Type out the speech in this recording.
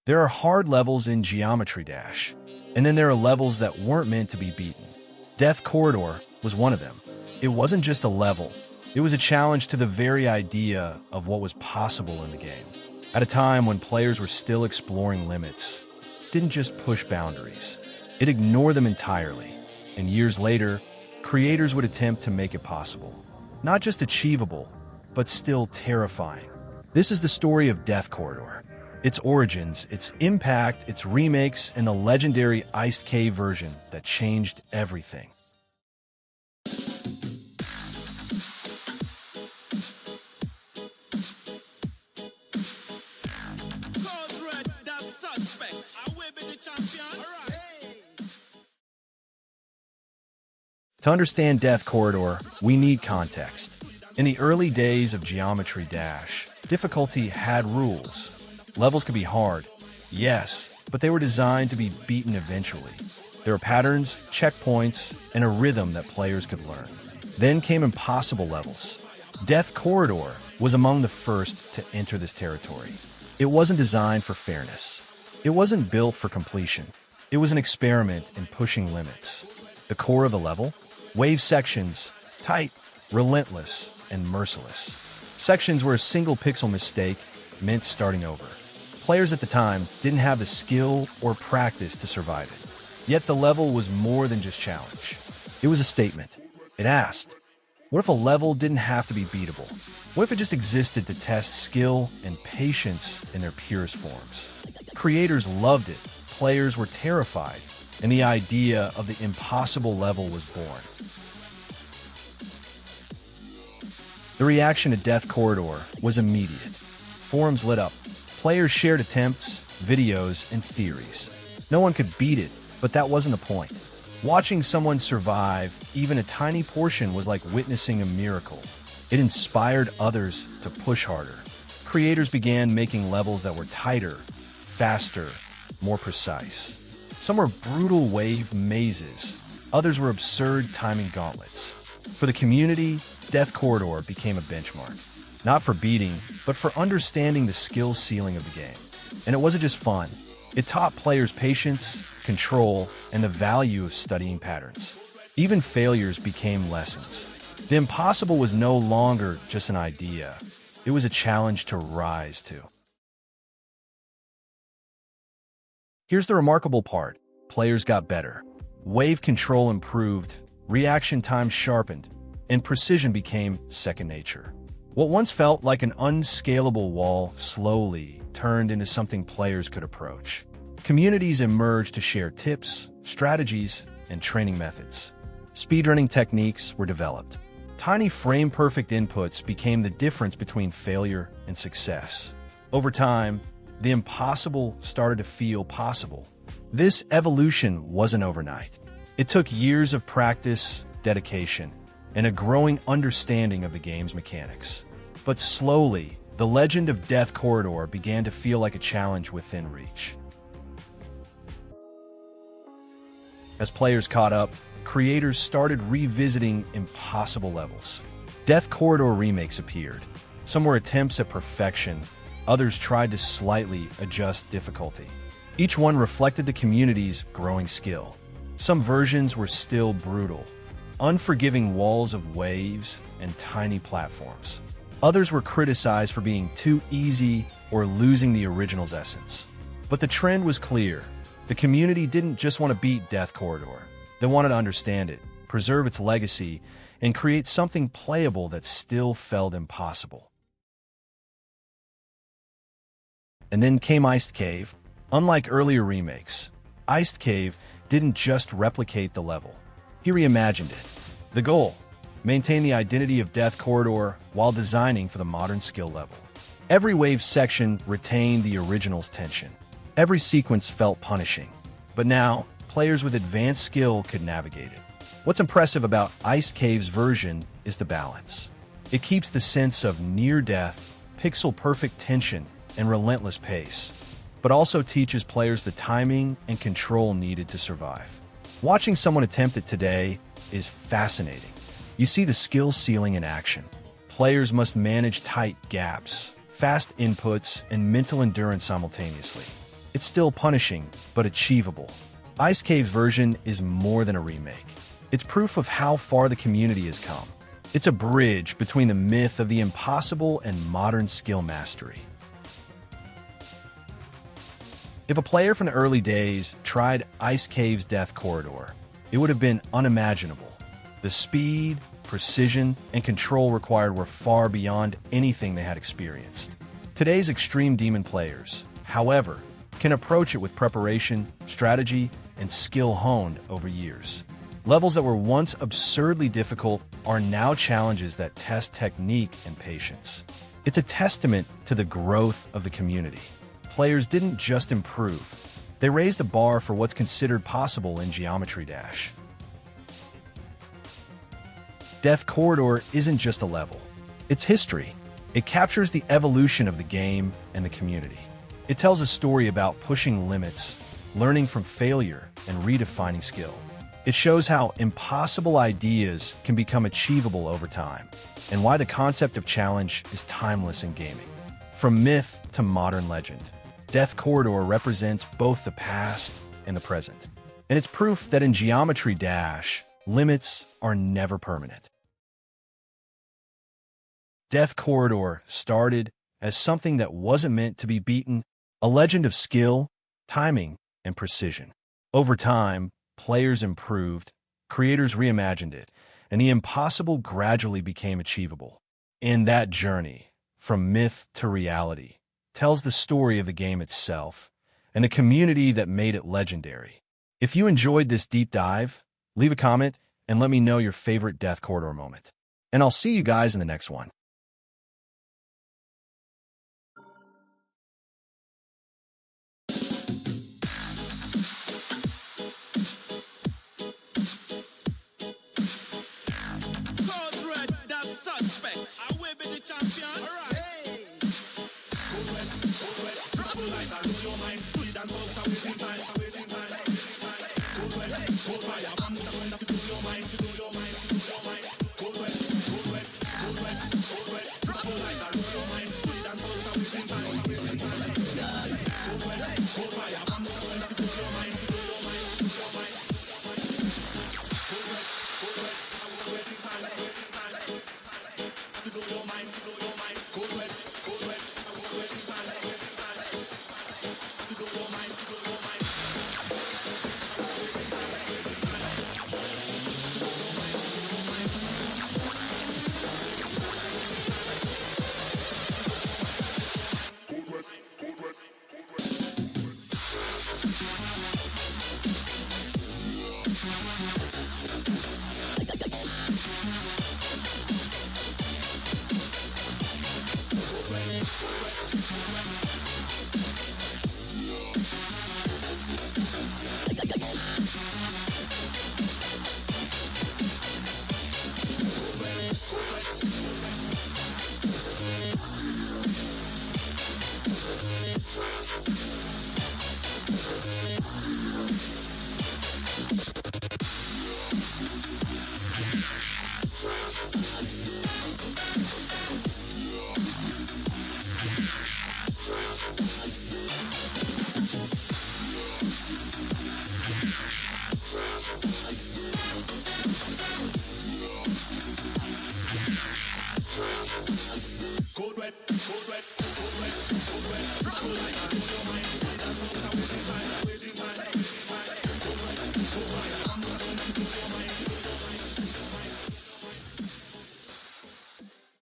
There are hard levels in Geometry Dash, and then there are levels that weren't meant to be beaten. Death Corridor was one of them. It wasn't just a level, it was a challenge to the very idea of what was possible in the game. At a time when players were still exploring limits, it didn't just push boundaries, it ignored them entirely. And years later, creators would attempt to make it possible. Not just achievable, but still terrifying. This is the story of Death Corridor. Its origins, its impact, its remakes, and the legendary Iced Cave version that changed everything. To understand Death Corridor, we need context. In the early days of Geometry Dash, difficulty had rules. Levels could be hard, yes, but they were designed to be beaten eventually. There were patterns, checkpoints, and a rhythm that players could learn. Then came impossible levels. Death Corridor was among the first to enter this territory. It wasn't designed for fairness. It wasn't built for completion. It was an experiment in pushing limits. The core of the level? Wave sections, tight, relentless, and merciless. Sections where a single pixel mistake meant starting over. Players at the time didn't have the skill or practice to survive it. Yet the level was more than just challenge. It was a statement. It asked, what if a level didn't have to be beatable? What if it just existed to test skill and patience in their purest forms? Creators loved it, players were terrified, and the idea of the impossible level was born. The reaction to Death Corridor was immediate. Forums lit up. Players shared attempts, videos, and theories. No one could beat it, but that wasn't the point. Watching someone survive, even a tiny portion, was like witnessing a miracle. It inspired others to push harder. Creators began making levels that were tighter, faster, more precise. Some were brutal wave mazes. Others were absurd timing gauntlets. For the community, Death Corridor became a benchmark. Not for beating, but for understanding the skill ceiling of the game. And it wasn't just fun. It taught players patience, control, and the value of studying patterns. Even failures became lessons. The impossible was no longer just an idea. It was a challenge to rise to. Here's the remarkable part. Players got better. Wave control improved, reaction time sharpened, and precision became second nature. What once felt like an unscalable wall slowly turned into something players could approach. Communities emerged to share tips, strategies, and training methods. Speedrunning techniques were developed. Tiny frame-perfect inputs became the difference between failure and success. Over time, the impossible started to feel possible. This evolution wasn't overnight. It took years of practice, dedication, and a growing understanding of the game's mechanics. But slowly, the legend of Death Corridor began to feel like a challenge within reach. As players caught up, creators started revisiting impossible levels. Death Corridor remakes appeared. Some were attempts at perfection, others tried to slightly adjust difficulty. Each one reflected the community's growing skill. Some versions were still brutal, unforgiving walls of waves and tiny platforms. Others were criticized for being too easy or losing the original's essence. But the trend was clear. The community didn't just want to beat Death Corridor. They wanted to understand it, preserve its legacy, and create something playable that still felt impossible. And then came Iced Cave. Unlike earlier remakes, Iced Cave didn't just replicate the level. He reimagined it. The goal? Maintain the identity of Death Corridor while designing for the modern skill level. Every wave section retained the original's tension. Every sequence felt punishing. But now, players with advanced skill could navigate it. What's impressive about Iced Cave's version is the balance. It keeps the sense of near-death, pixel-perfect tension, and relentless pace, but also teaches players the timing and control needed to survive. Watching someone attempt it today is fascinating. You see the skill ceiling in action. Players must manage tight gaps, fast inputs, and mental endurance simultaneously. It's still punishing, but achievable. Ice Cave's version is more than a remake. It's proof of how far the community has come. It's a bridge between the myth of the impossible and modern skill mastery. If a player from the early days tried Ice Cave's Death Corridor, it would have been unimaginable. The speed, precision, and control required were far beyond anything they had experienced. Today's Extreme Demon players, however, can approach it with preparation, strategy, and skill honed over years. Levels that were once absurdly difficult are now challenges that test technique and patience. It's a testament to the growth of the community. Players didn't just improve, they raised the bar for what's considered possible in Geometry Dash. Death Corridor isn't just a level, it's history. It captures the evolution of the game and the community. It tells a story about pushing limits, learning from failure, and redefining skill. It shows how impossible ideas can become achievable over time, and why the concept of challenge is timeless in gaming. From myth to modern legend, Death Corridor represents both the past and the present. And it's proof that in Geometry Dash, limits are never permanent. Death Corridor started as something that wasn't meant to be beaten, a legend of skill, timing, and precision. Over time, players improved, creators reimagined it, and the impossible gradually became achievable. In that journey, from myth to reality, tells the story of the game itself and the community that made it legendary. If you enjoyed this deep dive, leave a comment and let me know your favorite Death Corridor moment. And I'll see you guys in the next one. Suspect. I will be the champion. All right. Hey. Trouble like that. Lose your mind. Put it dance out. Wasting time. Wasting time. Cold wet. Cold fire. Man, when to do your mind. To do your mind. To do your mind. Cold wet. Cold wet. Cold wet. Cold wet. Trouble like that. Lose your mind. Put it dance out. Wasting time. Wasting time. Cold wet. Cold fire. Man, when to do your mind. To do your mind. To do your mind. Cold wet. Cold wet. Wasting time. Wasting time. To do your mind, cold wet, wasting time, to do your mind,